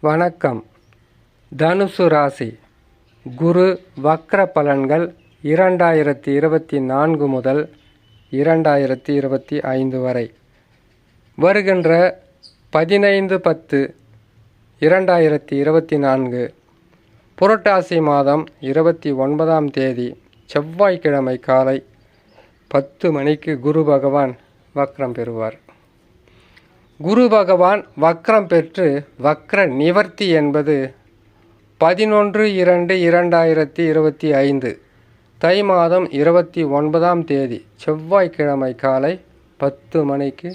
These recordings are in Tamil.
வணக்கம். தனுசு ராசி குரு வக்ர பலன்கள் 2024 முதல் 2025 வரை. வருகின்ற 15/10/2024 புரட்டாசி மாதம் 29ஆம் தேதி செவ்வாய்க்கிழமை காலை 10 மணிக்கு குரு பகவான் வக்ரம் பெறுவார். குரு பகவான் வக்ரம் பெற்று வக்ர நிவர்த்தி என்பது 11/2/2025 தை மாதம் 29ஆம் தேதி செவ்வாய்க்கிழமை காலை 10 மணிக்கு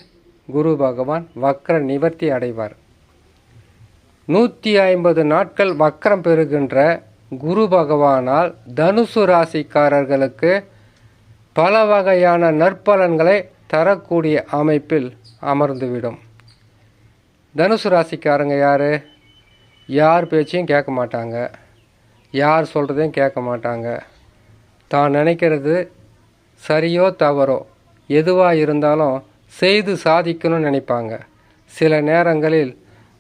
குரு பகவான் வக்ர நிவர்த்தி அடைவார். 150 நாட்கள் வக்ரம் பெறுகின்ற குரு பகவானால் தனுசு ராசிக்காரர்களுக்கு பல வகையான நற்பலன்களை தரக்கூடிய அமைப்பில் அமர்ந்துவிடும். தனுசு ராசிக்காரங்க யார் பேச்சையும் கேட்க மாட்டாங்க, யார் சொல்கிறதையும் கேட்க மாட்டாங்க. தான் நினைக்கிறது சரியோ தவறோ எதுவாக இருந்தாலும் செய்து சாதிக்கணும்னு நினைப்பாங்க. சில நேரங்களில்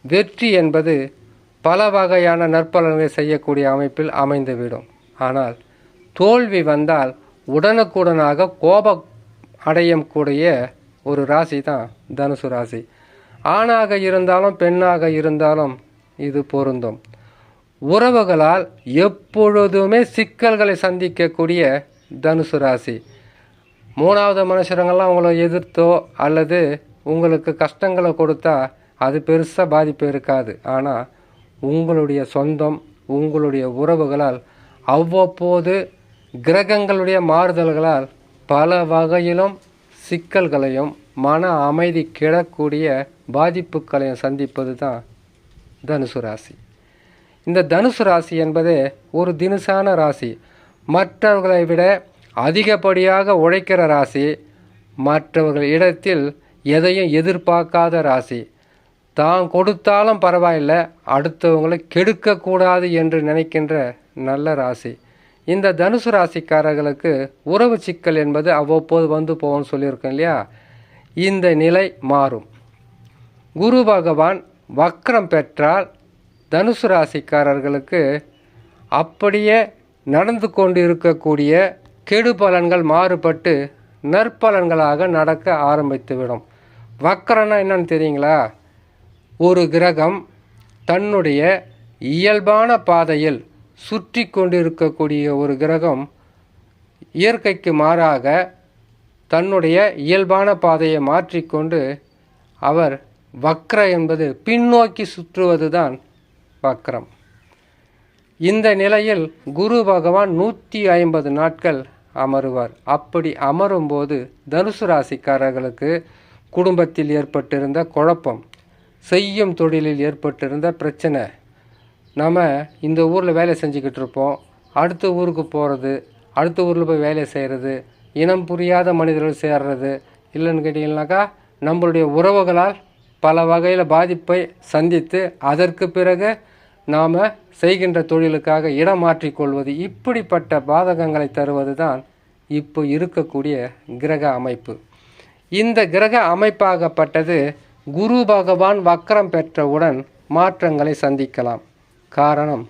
வெற்றி என்பது பல வகையான நற்பலன்களை செய்யக்கூடிய அமைப்பில் அமைந்துவிடும். ஆனால் தோல்வி வந்தால் உடனுக்குடனாக கோபம் அடையக்கூடிய ஒரு ராசி தான் தனுசு ராசி. ஆணாக இருந்தாலும் பெண்ணாக இருந்தாலும் இது பொருந்தும். உறவுகளால் எப்பொழுதுமே சிக்கல்களை சந்திக்கக்கூடிய தனுசு ராசி. மூணாவது மனுஷருங்கெல்லாம் உங்களை எதிர்த்தோ அல்லது உங்களுக்கு கஷ்டங்களை கொடுத்தா அது பெருசாக பாதிப்பு இருக்காது. ஆனால் உங்களுடைய சொந்தம், உங்களுடைய உறவுகளால் அவ்வப்போது கிரகங்களுடைய மாறுதல்களால் பல வகையிலும் சிக்கல்களையும் மன அமைதி கிடக்கூடிய பாதிப்புகளையும் சந்திப்பது தான் தனுசு ராசி. இந்த தனுசு ராசி என்பது ஒரு தினுசான ராசி. மற்றவர்களை விட அதிகப்படியாக உழைக்கிற ராசி. மற்றவர்கள் இடத்தில் எதையும் எதிர்பார்க்காத ராசி. தான் கொடுத்தாலும் பரவாயில்லை, அடுத்தவங்களை கெடுக்கக்கூடாது என்று நினைக்கின்ற நல்ல ராசி. இந்த தனுசு ராசிக்காரர்களுக்கு உறவு சிக்கல் என்பது அவ்வப்போது வந்து போகும்னு சொல்லியிருக்கோம் இல்லையா? இந்த நிலை மாறும். குரு பகவான் வக்ரம் பெற்றால் தனுசு ராசிக்காரர்களுக்கு அப்படியே நடந்து கொண்டு இருக்கக்கூடிய கெடு பலன்கள் மாறுபட்டு நற்பலன்களாக நடக்க ஆரம்பித்துவிடும். வக்ரம்னா என்னன்னு தெரியுங்களா? ஒரு கிரகம் தன்னுடைய இயல்பான பாதையில் சுற்றி கொண்டிருக்கக்கூடிய ஒரு கிரகம் இயற்கைக்கு மாறாக தன்னுடைய இயல்பான பாதையை மாற்றிக்கொண்டு அவர் வக்ர என்பது பின்னோக்கி சுற்றுவது தான் வக்ரம். இந்த நிலையில் குரு பகவான் 150 நாட்கள் அமருவார். அப்படி அமரும்போது தனுசு ராசிக்காரர்களுக்கு குடும்பத்தில் ஏற்பட்டிருந்த குழப்பம், செய்யும் தொழிலில் ஏற்பட்டிருந்த பிரச்சனை, நம்ம இந்த ஊரில் வேலை செஞ்சுக்கிட்டு இருப்போம், அடுத்த ஊருக்கு போகிறது, அடுத்த ஊரில் போய் வேலை செய்கிறது, இனம் புரியாத மனிதர்கள் சேர்றது, இல்லைன்னு கேட்டிங்கன்னாக்கா நம்மளுடைய உறவுகளால் பல வகையில் பாதிப்பை சந்தித்து அதற்கு பிறகு நாம் செய்கின்ற தொழிலுக்காக இடம் மாற்றிக்கொள்வது, இப்படிப்பட்ட பாதகங்களை தருவது தான் இப்போ இருக்கக்கூடிய கிரக அமைப்பு. இந்த கிரக அமைப்பாகப்பட்டது குரு பகவான் வக்ரம் பெற்றவுடன் மாற்றங்களை சந்திக்கலாம். காரணம்,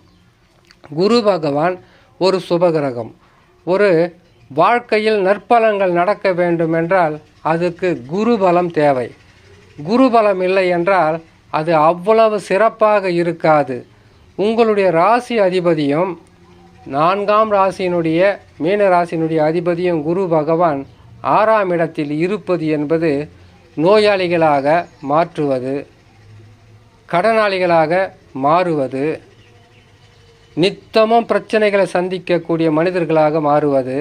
குரு பகவான் ஒரு சுபகிரகம். ஒரு வாழ்க்கையில் நற்பலன்கள் நடக்க வேண்டுமென்றால் அதுக்கு குரு பலம் தேவை. குரு பலம் இல்லை என்றால் அது அவ்வளவு சிறப்பாக இருக்காது. உங்களுடைய ராசி அதிபதியும் 4ஆம் ராசியினுடைய மீன ராசியினுடைய அதிபதியும் குரு பகவான் 6ஆம் இடத்தில் இருப்பது என்பது நோயாளிகளாக மாற்றுவது, கடனாளிகளாக மாறுவது, நித்தமும் பிரச்சனைகளை சந்திக்கக்கூடிய மனிதர்களாக மாறுவது,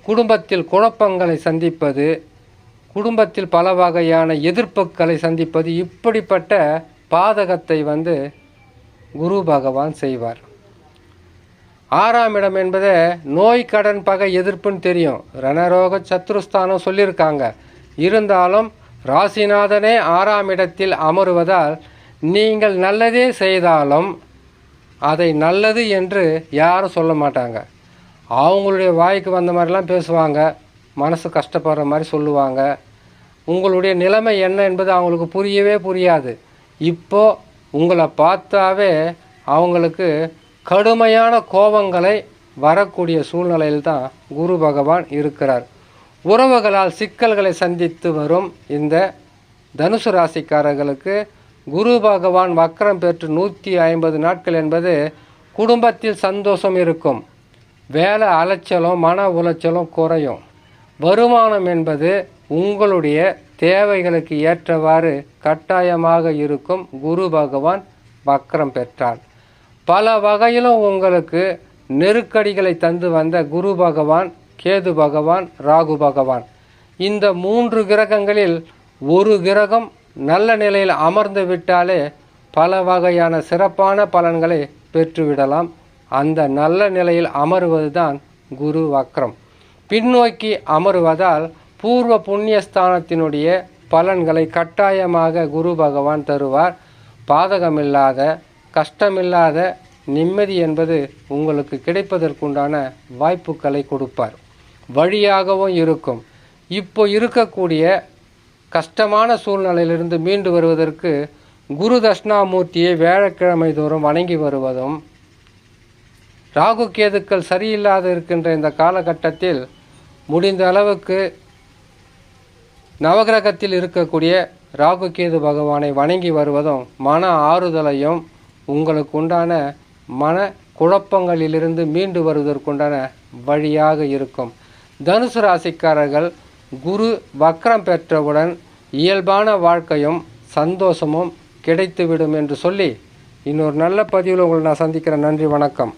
குடும்பத்தில் குழப்பங்களை சந்திப்பது, குடும்பத்தில் பல வகையான எதிர்ப்புகளை சந்திப்பது, இப்படிப்பட்ட பாதகத்தை குரு பகவான் செய்வார். 6ஆம் இடம் என்பது நோய், கடன், பகை, எதிர்ப்புன்னு தெரியும். ரணரோக சத்ருஸ்தானம் சொல்லியிருக்காங்க. இருந்தாலும் ராசிநாதனே 6ஆம் இடத்தில் அமருவதால் நீங்கள் நல்லதே செய்தாலும் அதை நல்லது என்று யாரும் சொல்ல மாட்டாங்க. அவங்களுடைய வாய்க்கு வந்த மாதிரிலாம் பேசுவாங்க, மனசு கஷ்டப்படுற மாதிரி சொல்லுவாங்க. உங்களுடைய நிலைமை என்ன என்பது அவங்களுக்கு புரியவே புரியாது. இப்போது உங்களை பார்த்தாவே அவங்களுக்கு கடுமையான கோபங்களை வரக்கூடிய சூழ்நிலையில் தான் குரு பகவான் இருக்கிறார். உறவுகளால் சிக்கல்களை சந்தித்து வரும் இந்த தனுசு ராசிக்காரர்களுக்கு குரு பகவான் வக்ரம் பெற்று 150 நாட்கள் என்பது குடும்பத்தில் சந்தோஷம் இருக்கும். வேலை அலைச்சலும் மன உளைச்சலும் குறையும். வருமானம் என்பது உங்களுடைய தேவைகளுக்கு ஏற்றவாறு கட்டாயமாக இருக்கும். குரு பகவான் வக்ரம் பெற்றார். பல வகையிலும் உங்களுக்கு நெருக்கடிகளை தந்து வந்த குரு பகவான், கேது பகவான், ராகு பகவான், இந்த 3 கிரகங்களில் ஒரு கிரகம் நல்ல நிலையில் அமர்ந்து விட்டாலே பல வகையான சிறப்பான பலன்களை பெற்றுவிடலாம். அந்த நல்ல நிலையில் அமருவது தான் குரு வக்ரம். பின்னோக்கி அமருவதால் பூர்வ புண்ணியஸ்தானத்தினுடைய பலன்களை கட்டாயமாக குரு பகவான் தருவார். பாதகமில்லாத, கஷ்டமில்லாத நிம்மதி என்பது உங்களுக்கு கிடைப்பதற்குண்டான வாய்ப்புகளை கொடுப்பார். வழியாகவும் இருக்கும். இப்போ இருக்கக்கூடிய கஷ்டமான சூழ்நிலையிலிருந்து மீண்டு வருவதற்கு குரு தட்சிணாமூர்த்தியை வியாழக்கிழமை தோறும் வணங்கி வருவதும், ராகு கேதுக்கள் சரியில்லாத இருக்கின்ற இந்த காலகட்டத்தில் முடிந்த அளவுக்கு நவகிரகத்தில் இருக்கக்கூடிய ராகு கேது பகவானை வணங்கி வருவதும் மன ஆறுதலையும் உங்களுக்கு உண்டான மன குழப்பங்களிலிருந்து மீண்டு வருவதற்குண்டான வழியாக இருக்கும். தனுசு ராசிக்காரர்கள் குரு வக்ரம் பெற்றவுடன் இயல்பான வாழ்க்கையும் சந்தோஷமும் கிடைத்துவிடும் என்று சொல்லி இன்னொரு நல்ல பதிவில் உங்களை நான் சந்திக்கிறேன். நன்றி, வணக்கம்.